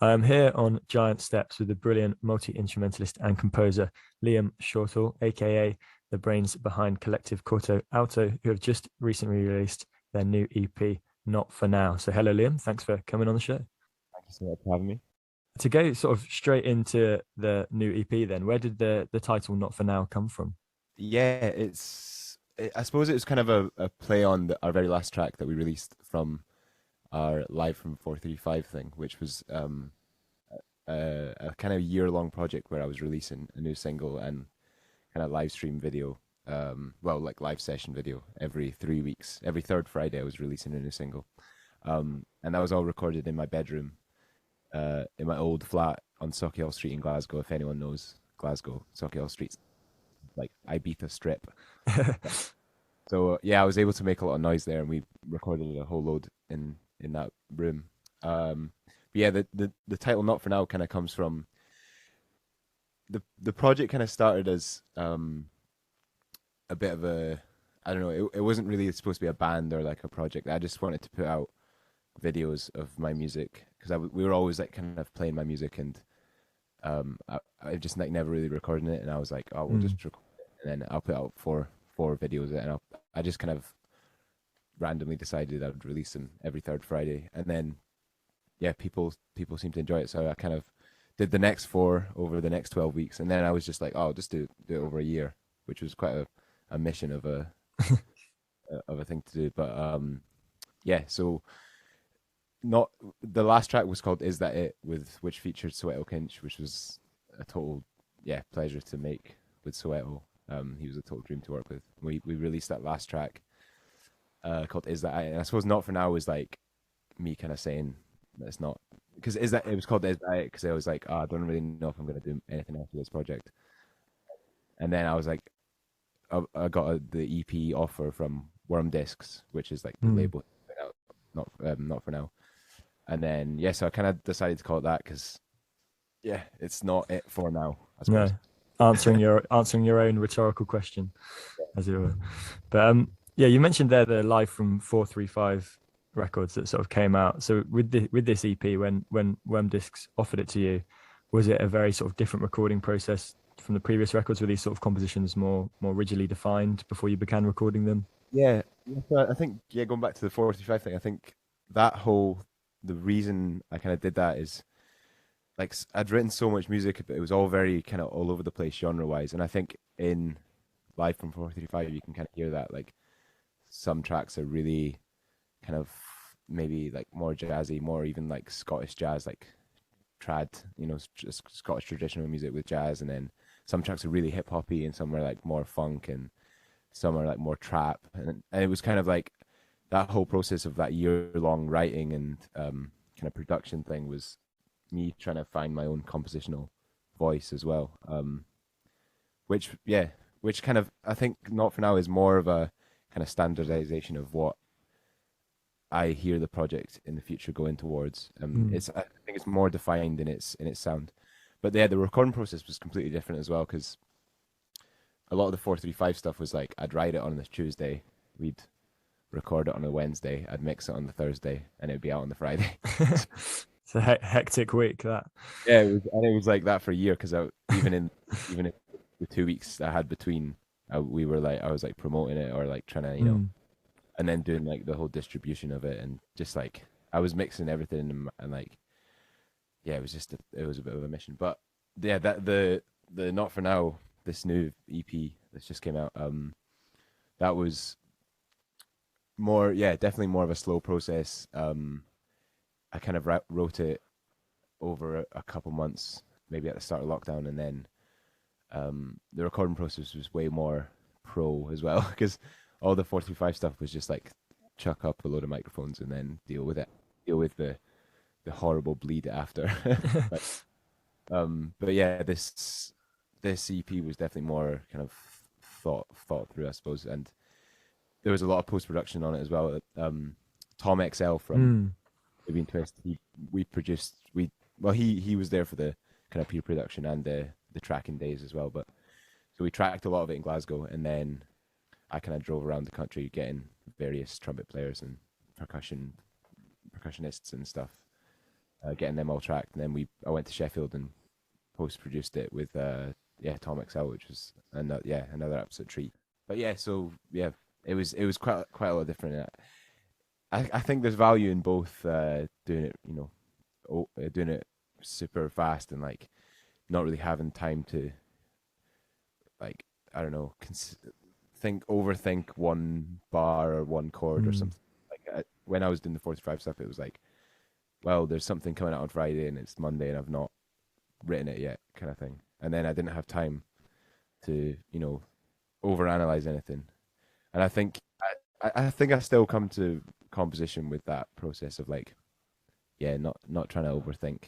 I am here on Giant Steps with the brilliant multi-instrumentalist and composer Liam Shortall, a.k.a. the brains behind collective corto.alto, who have just recently released their new EP, Not For Now. So hello, Liam. Thanks for coming on the show. Thank you so much for having me. To go sort of straight into the new EP then, where did the title Not For Now come from? Yeah, I suppose it was kind of a play on our very last track that we released from our Live from 435 thing, which was a kind of year-long project where I was releasing a new single and kind of live stream video, like live session video every 3 weeks. Every third Friday, I was releasing a new single. And that was all recorded in my bedroom, in my old flat on Sauchiehall Street in Glasgow, if anyone knows Glasgow. Sauchiehall Street's like Ibiza Strip. So yeah, I was able to make a lot of noise there, and we recorded a whole load in that room. But yeah, the title "Not For Now" kind of comes from the project. Kind of started as a bit of a, I don't know, it wasn't really supposed to be a band or like a project. I just wanted to put out videos of my music because we were always like kind of playing my music, and I just like never really recording it, and I was like, oh, we'll just record it, and then I'll put out four videos of it, and I just kind of randomly decided I would release them every third Friday, and then yeah, people seem to enjoy it, so I kind of did the next four over the next 12 weeks, and then I was just like, oh, I'll just do it over a year, which was quite a mission of a of a thing to do, but yeah, so not the last track was called "Is That It," which featured Soweto Kinch, which was a total pleasure to make with Soweto. He was a total dream to work with. We released that last track called "Is That It," and I suppose "Not For Now" was like me kind of saying that it's not, because "Is That" it was called "Is That It" because I was like, oh, I don't really know if I'm going to do anything after this project, and then I was like, I got the EP offer from Worm Discs, which is like the label, not for now. And then so I kind of decided to call it that because it's not it for now, I suppose. No, answering your own rhetorical question, as it were. But you mentioned there the Live from 435 records that sort of came out. So with this EP, when Worm Discs offered it to you, was it a very sort of different recording process from the previous records? Were these sort of compositions more rigidly defined before you began recording them? Yeah, so I think going back to the 435 thing, I think the reason I kind of did that is like I'd written so much music, but it was all very kind of all over the place genre wise, and I think in Live from 435 you can kind of hear that like some tracks are really kind of maybe like more jazzy, more even like Scottish jazz, like trad, just Scottish traditional music with jazz, and then some tracks are really hip hoppy, and some are like more funk, and some are like more trap, and it was kind of like that whole process of that year-long writing and kind of production thing was me trying to find my own compositional voice as well. Which kind of, I think Not For Now is more of a kind of standardization of what I hear the project in the future going towards. I think it's more defined in its sound. But the recording process was completely different as well, because a lot of the 435 stuff was like I'd write it on the Tuesday, we'd record it on a Wednesday, I'd mix it on the Thursday, and it'd be out on the Friday. It's a hectic week, that. Yeah, it was like that for a year, because even in the 2 weeks I had between, I was like promoting it or like trying to and then doing like the whole distribution of it, and just like I was mixing everything, and like it was a bit of a mission. But that the Not For Now, this new EP that's just came out, that was more, definitely more of a slow process. I kind of wrote it over a couple months, maybe at the start of lockdown, and then the recording process was way more pro as well, because all the 435 stuff was just like chuck up a load of microphones and then deal with the horrible bleed after. But yeah, this EP was definitely more kind of thought through, I suppose, and there was a lot of post production on it as well. Tom XL from Maybe Twist, he was there for the kind of pre-production and the tracking days as well. But so we tracked a lot of it in Glasgow, and then I kind of drove around the country getting various trumpet players and percussionists and stuff getting them all tracked, and then I went to Sheffield and post produced it with Tom XL, which was another absolute treat. But yeah, so yeah, it was quite a lot different. I think there's value in both doing it, doing it super fast and like not really having time to like I don't know overthink one bar or one chord or Mm. something. Like when I was doing the 45 stuff, it was like, well, there's something coming out on Friday and it's Monday and I've not written it yet, kind of thing. And then I didn't have time to overanalyze anything. And I think I still come to composition with that process of like, yeah, not trying to overthink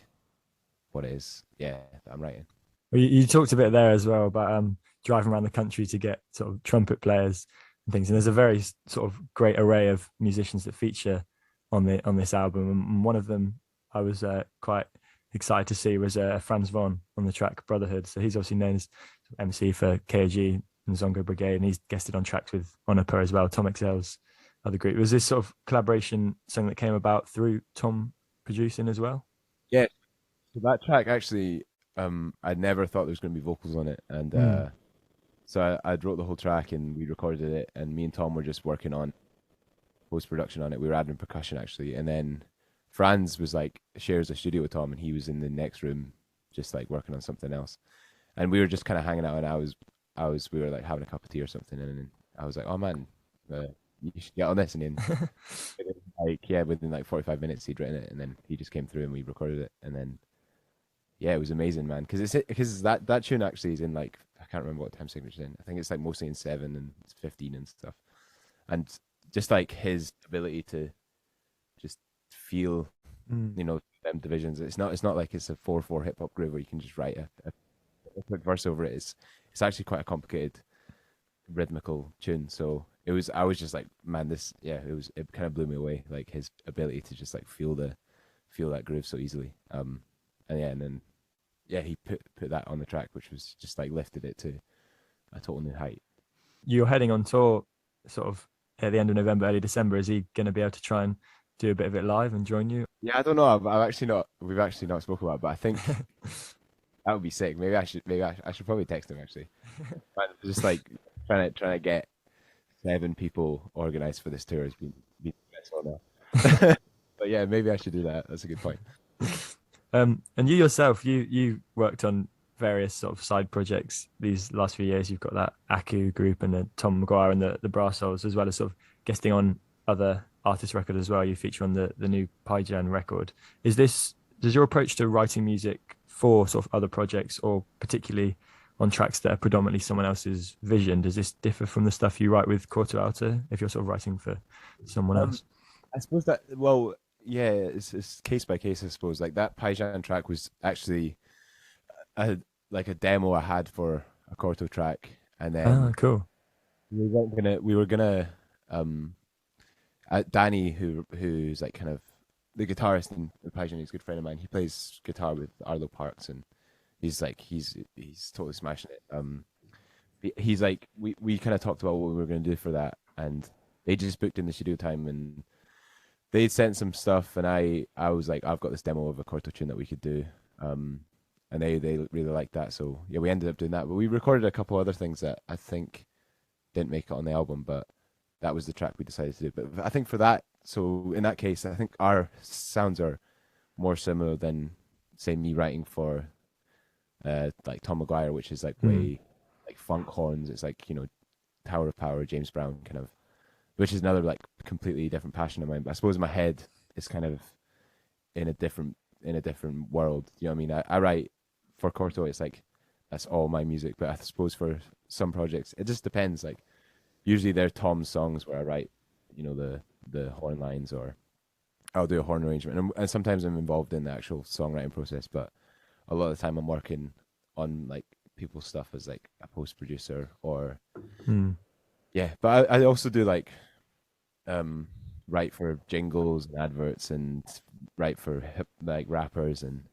what it is. Yeah, that I'm writing. Well, you talked a bit there as well about driving around the country to get sort of trumpet players and things. And there's a very sort of great array of musicians that feature on this album. And one of them I was quite excited to see was Franz Von on the track Brotherhood. So he's obviously known as MC for k.a. and Zongo Brigade, and he's guested on tracks with Onopa as well, Tom XL's other group. Was this sort of collaboration something that came about through Tom producing as well? Yeah, so that track actually, I never thought there was going to be vocals on it, and Mm. so I wrote the whole track and we recorded it, and me and Tom were just working on post production on it. We were adding percussion actually, and then Franz was like shares a studio with Tom, and he was in the next room just like working on something else, and we were just kind of hanging out, and we were like having a cup of tea or something, and then I was like, oh man, you should get on this, and then like yeah, within like 45 minutes he'd written it, and then he just came through and we recorded it, and then yeah, it was amazing, man. Because that tune actually is in like I can't remember what time signature in. I think it's like mostly in 7 and 15 and stuff. And just like his ability to just feel, Mm. them divisions. It's not like it's a 4/4 hip hop groove where you can just write a quick verse over it. It's actually quite a complicated rhythmical tune. So I was just like, man, it kind of blew me away. Like his ability to just like feel that groove so easily. And then yeah, he put that on the track, which was just like lifted it to a total new height. You're heading on tour sort of at the end of November, early December. Is he going to be able to try and do a bit of it live and join you? Yeah, I don't know. I've actually not. We've actually not spoken about it, but I think that would be sick. I should probably text him actually. But just like trying to get 7 people organized for this tour has been stressful now. But yeah, maybe I should do that. That's a good point. And you yourself, you worked on various sort of side projects these last few years. You've got that Aku group and the Tom McGuire and the Brass Souls, as well as sort of guesting on other artist records as well. You feature on the new Pyjan record. Does your approach to writing music for sort of other projects, or particularly on tracks that are predominantly someone else's vision, does this differ from the stuff you write with corto.alto if you're sort of writing for someone Um, else? I suppose that yeah, it's case by case. I suppose like that Pyjan track was actually a like a demo I had for a Corto track, and Ah, then cool. we were gonna um Danny, who's like kind of the guitarist in the Pyjan, he's a good friend of mine. He plays guitar with Arlo Parks, and he's totally smashing it. He's like we kind of talked about what we were going to do for that, and they just booked in the studio time, and they sent some stuff, and I was like, I've got this demo of a Corto tune that we could do, um, and they really liked that, so yeah, we ended up doing that. But we recorded a couple other things that I think didn't make it on the album, but that was the track we decided to do. But I think for that, so in that case, I think our sounds are more similar than say me writing for like Tom McGuire, which is like Hmm. way like funk horns. It's like Tower of Power, James Brown kind of, which is another like completely different passion of mine. But I suppose my head is kind of in a different world. You know what I mean? I write for Corto. It's like that's all my music. But I suppose for some projects, it just depends. Like usually they're Tom's songs where I write, the horn lines, or I'll do a horn arrangement, and sometimes I'm involved in the actual songwriting process. But a lot of the time I'm working on like people's stuff as like a post producer, or Hmm. yeah. But I also do like um write for jingles and adverts, and write for like rappers, and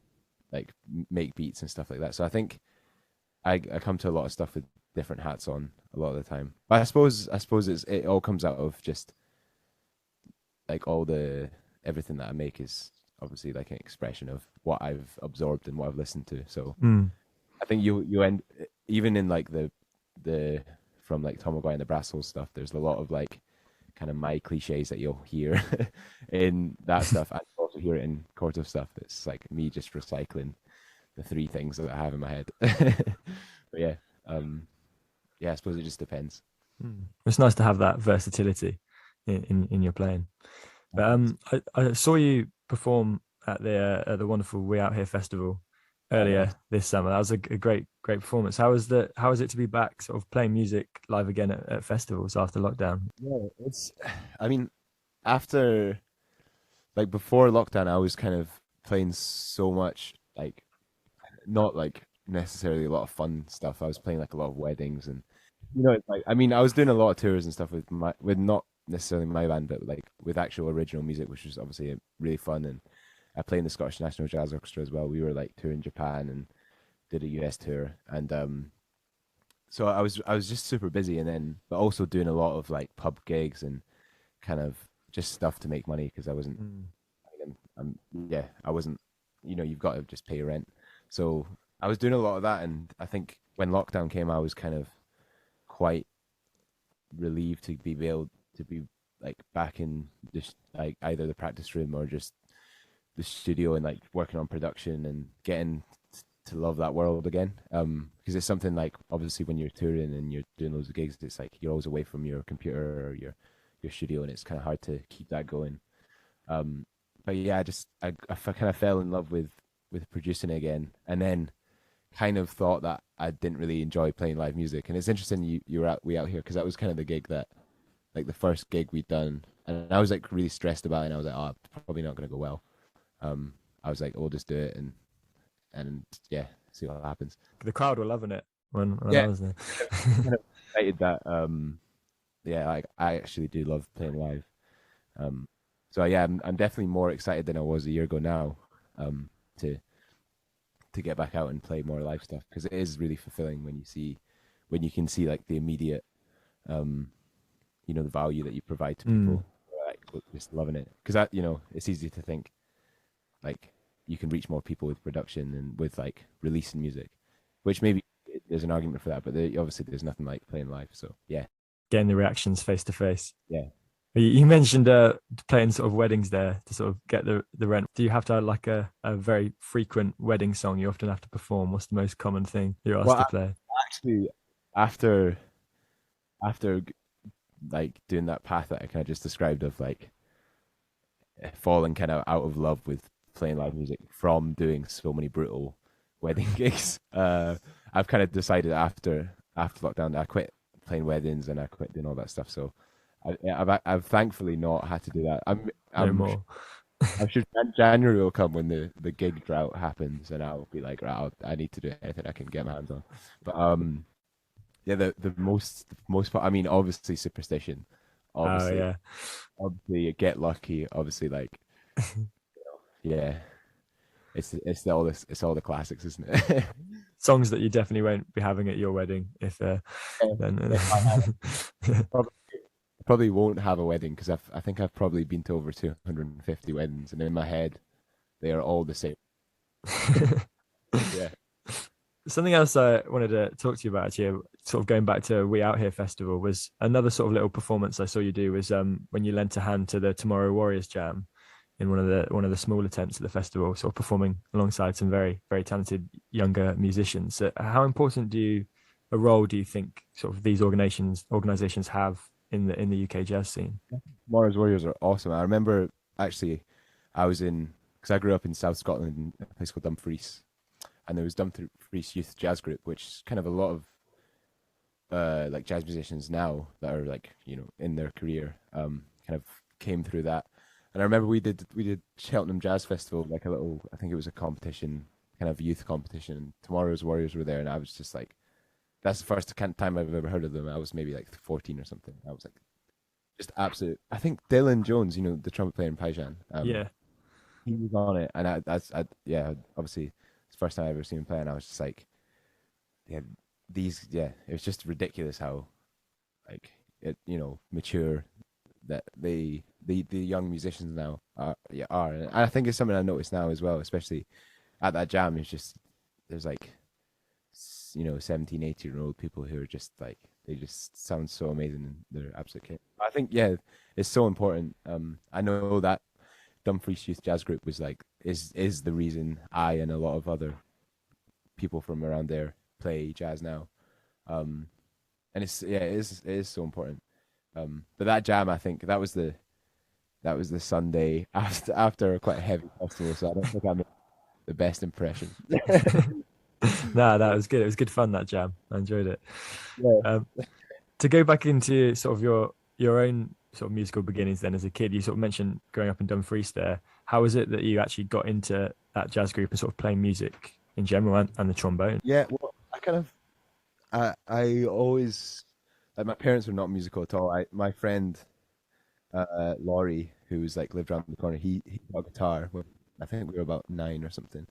like make beats and stuff like that. So I think I come to a lot of stuff with different hats on a lot of the time. But I suppose it all comes out of just like all the everything that I make is obviously like an expression of what I've absorbed and what I've listened to. So Mm. I think you end even in like the from like Tom McGuire and the Brass Hole stuff. There's a lot of like kind of my cliches that you'll hear in that stuff. I also hear it in Corto stuff. It's like me just recycling the three things that I have in my head. But yeah, um, yeah, I suppose it just depends. Mm. It's nice to have that versatility in your playing. But I saw you perform at the wonderful We Out Here festival Oh, nice. earlier this summer. That was a great performance. How was it to be back, sort of playing music live again at festivals after lockdown? Yeah, it's. I mean, after like before lockdown, I was kind of playing so much like not like necessarily a lot of fun stuff. I was playing like a lot of weddings and it's like I mean I was doing a lot of tours and stuff with not necessarily my band but like with actual original music, which was obviously really fun. And I played in the Scottish National Jazz Orchestra as well. We were like touring Japan and did a US tour, and so I was just super busy, and then but also doing a lot of like pub gigs and kind of just stuff to make money because I wasn't Mm. yeah, I wasn't, you've got to just pay your rent. So I was doing a lot of that. And I think when lockdown came, I was kind of quite relieved to be able to be like back in just like either the practice room or just the studio and like working on production and getting to love that world again. Because it's something like obviously when you're touring and you're doing loads of gigs, it's like you're always away from your computer or your studio, and it's kind of hard to keep that going. But yeah, I kind of fell in love with producing again, and then kind of thought that I didn't really enjoy playing live music. And it's interesting you were out we out here because that was kind of the gig that like the first gig we'd done, and I was like really stressed about it. And I was like, oh, it's probably not going to go well. I was like, we'll just do it and yeah, see what happens. The crowd were loving it when Yeah, I was there. kind of excited that yeah, like I actually do love playing live. Um, so yeah, I'm definitely more excited than I was a year ago now, to get back out and play more live stuff because it is really fulfilling when you can see like the immediate, um, the value that you provide to Mm. people, like just loving it. Because that it's easy to think like you can reach more people with production and with like releasing music, which maybe there's an argument for that, but obviously there's nothing like playing live. So yeah, Getting the reactions face to face. yeah. You mentioned playing sort of weddings there to sort of get the rent. Do you have to have like a very frequent wedding song you often have to perform? What's the most common thing you're asked Well, to play? actually, after after like doing that path that I kind of just described of like falling kind of out of love with playing live music from doing so many brutal wedding gigs. I've kind of decided after lockdown that I quit playing weddings and I quit doing all that stuff. So I've thankfully not had to do that. No I'm more. I'm sure January will come when the gig drought happens, and I'll be like, right, I need to do anything I can get my hands on. But yeah, the most part. I mean, obviously superstition, Oh obviously yeah. obviously get lucky, obviously like yeah, it's all the classics, isn't it? Songs that you definitely won't be having at your wedding if Yeah, then if I probably, probably won't have a wedding because I think I've probably been to over 250 weddings, and in my head they are all the same. Yeah. Something else I wanted to talk to you about actually, sort of going back to We Out Here Festival, was another sort of little performance I saw you do was when you lent a hand to the Tomorrow Warriors Jam in one of the smaller tents at the festival, sort of performing alongside some very talented younger musicians. So how important a role do you think sort of these organizations have in the UK jazz scene? Mars Warriors are awesome. I remember actually I was in because I grew up in South Scotland in a place called Dumfries, and there was Dumfries Youth Jazz Group, which is kind of a lot of like jazz musicians now that are like in their career kind of came through that. And I remember we did Cheltenham Jazz Festival, like a little, I think it was a competition, kind of youth competition, and Tomorrow's Warriors were there, and I was just like, that's the first time I've ever heard of them. I was maybe like 14 or something. I was like just absolute. I think Dylan Jones, the trumpet player in Paijan, Yeah. he was on it, and yeah, obviously it's the first time I ever seen him play, and I was just like, yeah, it was just ridiculous how like mature that the young musicians now are, yeah, are. And I think it's something I notice now as well, especially at that jam. It's just there's like 17, 18-year-old people who are just like they just sound so amazing and they're absolute kids. I think yeah, it's so important. I know that Dumfries Youth Jazz Group was like is the reason I and a lot of other people from around there play jazz now. Um, and it's yeah, it is so important. But that jam, I think that was the Sunday after a quite heavy festival, so I don't think I made the best impression. No, that was good. It was good fun, that jam. I enjoyed it. Yeah. Um, to go back into sort of your own sort of musical beginnings then as a kid, you sort of mentioned growing up in Dumfries there. How was it that you actually got into that jazz group and sort of playing music in general and the trombone? Yeah, well, I always like my parents were not musical at all. My friend Laurie, who was like lived around the corner, he got a guitar when I think we were about 9 or something,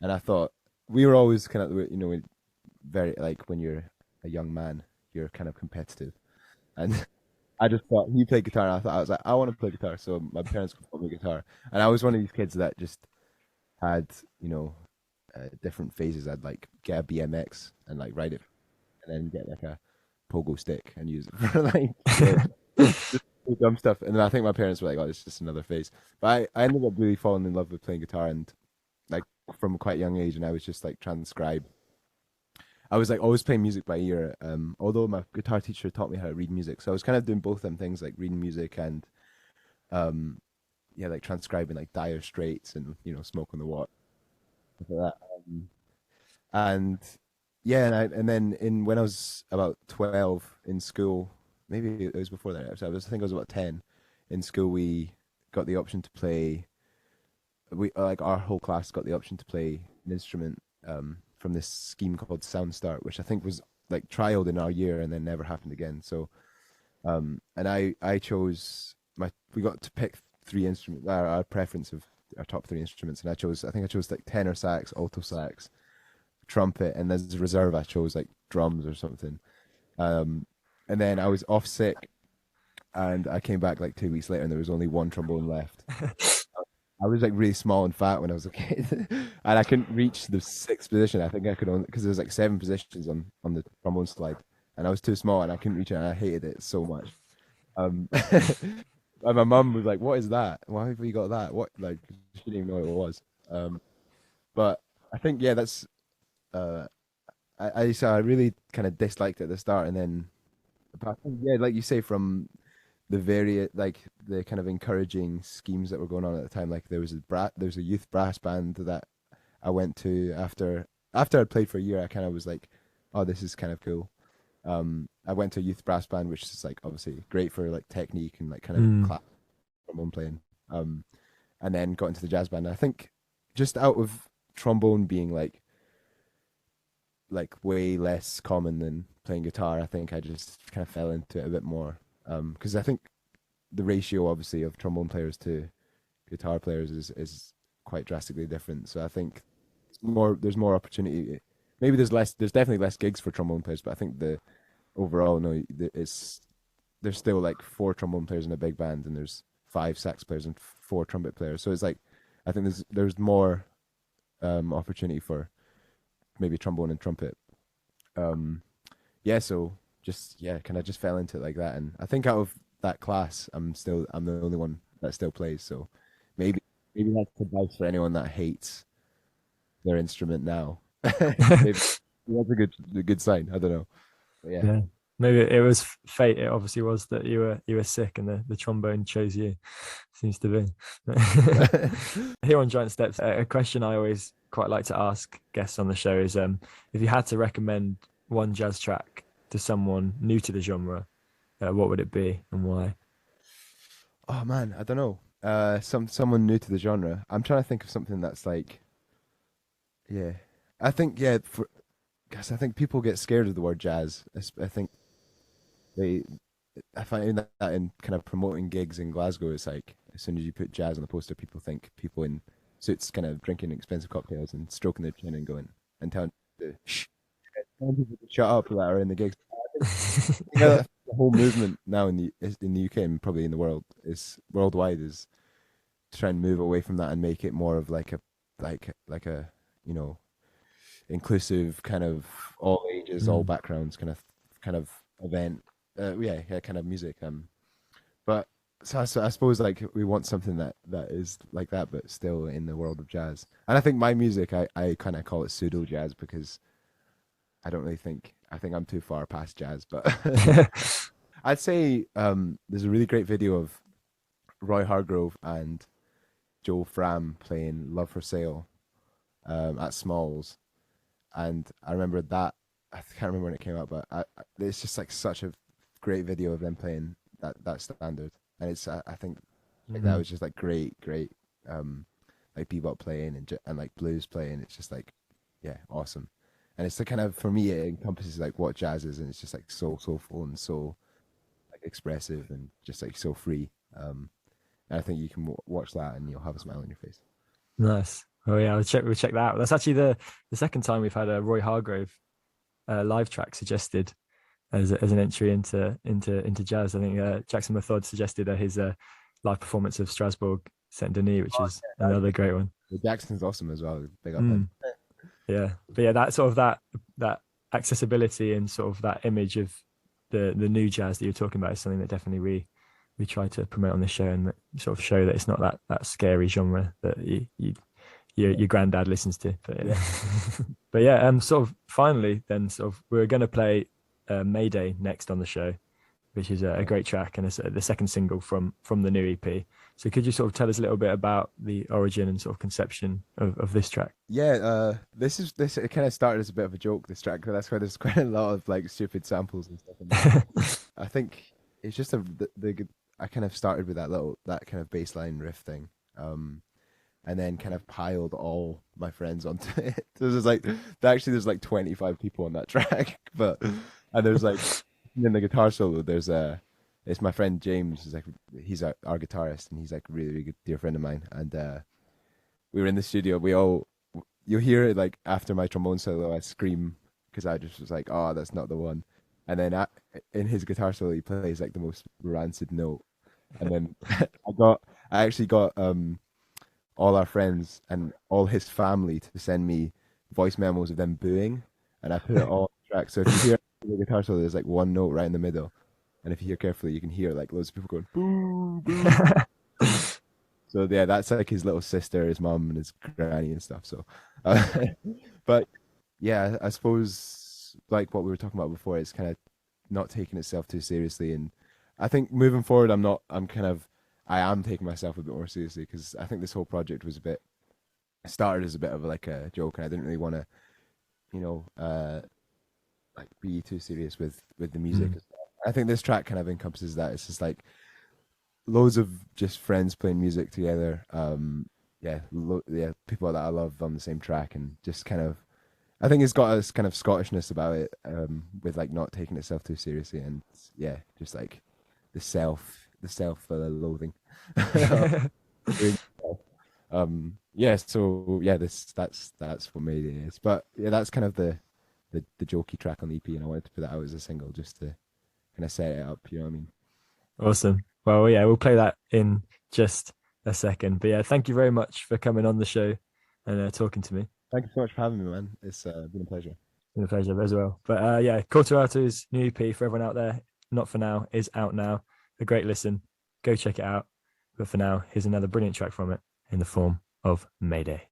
and I thought we were always kind of very like when you're a young man, you're kind of competitive, and I just thought he played guitar, and I was like I want to play guitar, so my parents got me a guitar, and I was one of these kids that just had different phases. I'd like get a BMX and like ride it, and then get like a pogo stick and use it for like just dumb stuff. And then I think my parents were like, "Oh, it's just another phase." But I ended up really falling in love with playing guitar, and like from a quite young age, and I was just like transcribe. I was like always playing music by ear. Although my guitar teacher taught me how to read music, so I was kind of doing both them things, like reading music and um, yeah, like transcribing like Dire Straits and Smoke on the Water, stuff like that. And yeah, and then in when I was about 12 in school, maybe it was before that. I think I was about 10 in school. We got the option to play. We like our whole class got the option to play an instrument from this scheme called Sound Start, which I think was like trialed in our year and then never happened again. So and I chose we got to pick three instruments, our preference of our top three instruments, and I think I chose like tenor sax, alto sax, trumpet, and as a reserve I chose like drums or something. Um, and then I was off sick, and I came back like 2 weeks later, and there was only one trombone left. I was like really small and fat when I was a kid, and I couldn't reach the sixth position. I think I could only because there was like 7 positions on the trombone slide, and I was too small and I couldn't reach it, and I hated it so much. And my mum was like, "What is that? Why have you got that? What?" Like she didn't even know what it was. But I think yeah, that's uh, so I really kind of disliked it at the start, and then but I think, yeah, like you say, from the various like the kind of encouraging schemes that were going on at the time, like there was a youth brass band that I went to after I'd played for a year. I kind of was like, oh, this is kind of cool. I went to a youth brass band, which is like obviously great for like technique and like kind of Mm. clap trombone playing. And then got into the jazz band. And I think just out of trombone being like way less common than playing guitar, I think I just kind of fell into it a bit more. Because I think the ratio obviously of trombone players to guitar players is quite drastically different. So I think there's more opportunity. Maybe there's definitely less gigs for trombone players, but I think the overall no, there's still like 4 trombone players in a big band, and there's 5 sax players and 4 trumpet players. So it's like I think there's more opportunity for maybe trombone and trumpet. Um, yeah, so just yeah, kind of just fell into it like that, and I think out of that class, I'm the only one that still plays. So maybe that's advice for anyone that hates their instrument now. Maybe that's a good sign. I don't know. But yeah. Yeah. Maybe it was fate. It obviously was that you were sick and the trombone chose you. Seems to be. Here on Giant Steps, a question I always quite like to ask guests on the show is if you had to recommend one jazz track to someone new to the genre, what would it be and why? Oh man, I don't know. Someone new to the genre. I'm trying to think of something that's like, yeah. I think yeah, guess I think people get scared of the word jazz. I think they, I find that in kind of promoting gigs in Glasgow, it's like as soon as you put jazz on the poster, people think people in suits kind of drinking expensive cocktails and stroking their chin and going and telling people to shut up that are in the gigs. the whole movement now in the UK and probably in the world is worldwide is to try and move away from that and make it more of like a like a you know inclusive kind of all ages, all Mm. backgrounds kind of event. Yeah, kind of music. But so I suppose like we want something that is like that, but still in the world of jazz. And I think my music, I kind of call it pseudo jazz because I don't really think I think I'm too far past jazz. But I'd say there's a really great video of Roy Hargrove and Joe Fram playing "Love for Sale" at Smalls, and I remember that. I can't remember when it came out, but it's just like such a great video of them playing that standard, and it's I think like that Mm. was just like great, like bebop playing and like blues playing. It's just like yeah, awesome, and it's the kind of for me it encompasses like what jazz is, and it's just like so soulful and so like expressive and just like so free. And I think you can watch that and you'll have a smile on your face. Nice. Oh yeah, we'll check that out. That's actually the second time we've had a Roy Hargrove live track suggested as an entry into jazz. I think Jackson Method suggested his live performance of Strasbourg Saint Denis, which is another great one. Jackson's awesome as well. Big up him. Mm, yeah, but yeah, that sort of that accessibility and sort of that image of the new jazz that you're talking about is something that definitely we try to promote on the show and sort of show that it's not that scary genre that your granddad listens to. But yeah, but yeah, sort of finally then sort of we're going to play Mayday next on the show, which is a great track and it's the second single from the new EP. So could you sort of tell us a little bit about the origin and sort of conception of this track? Yeah, this it kind of started as a bit of a joke, this track, but that's why there's quite a lot of like stupid samples and stuff in there. I think it's just I kind of started with that kind of bass line riff thing. And then kind of piled all my friends onto it. So there's like there's like 25 people on that track, but and there's like in the guitar solo it's my friend James. He's our guitarist and he's like a really good dear friend of mine. And we were in the studio. You'll hear it like after my trombone solo, I scream because I just was like, oh, that's not the one. And then in his guitar solo, he plays like the most rancid note. And then I actually got all our friends and all his family to send me voice memos of them booing, and I put it all on the track. So if you hear the guitar solo, there's like one note right in the middle, and if you hear carefully, you can hear like loads of people going boo boo. So yeah, that's like his little sister, his mom, and his granny and stuff. So, uh, but yeah, I suppose like what we were talking about before, it's kind of not taking itself too seriously, and I think moving forward, I'm not. I am taking myself a bit more seriously because I think this whole project was a bit started as a bit of like a joke, and I didn't really want to, you know, like be too serious with the music. Mm. I think this track kind of encompasses that. It's just like loads of just friends playing music together. Yeah, people that I love on the same track, and just kind of, I think it's got this kind of Scottishness about it, with like not taking itself too seriously, and yeah, just like the self-loathing. Yeah, so yeah, that's what made it is. But yeah, that's kind of the jokey track on the EP, and I wanted to put that out as a single just to kind of set it up. You know what I mean? Awesome. Well, yeah, we'll play that in just a second. But yeah, thank you very much for coming on the show and talking to me. Thank you so much for having me, man. It's been a pleasure. It's been a pleasure as well. But yeah, corto.alto's new EP for everyone out there, Not For Now, is out now. A great listen. Go check it out. But for now, here's another brilliant track from it in the form of Mayday.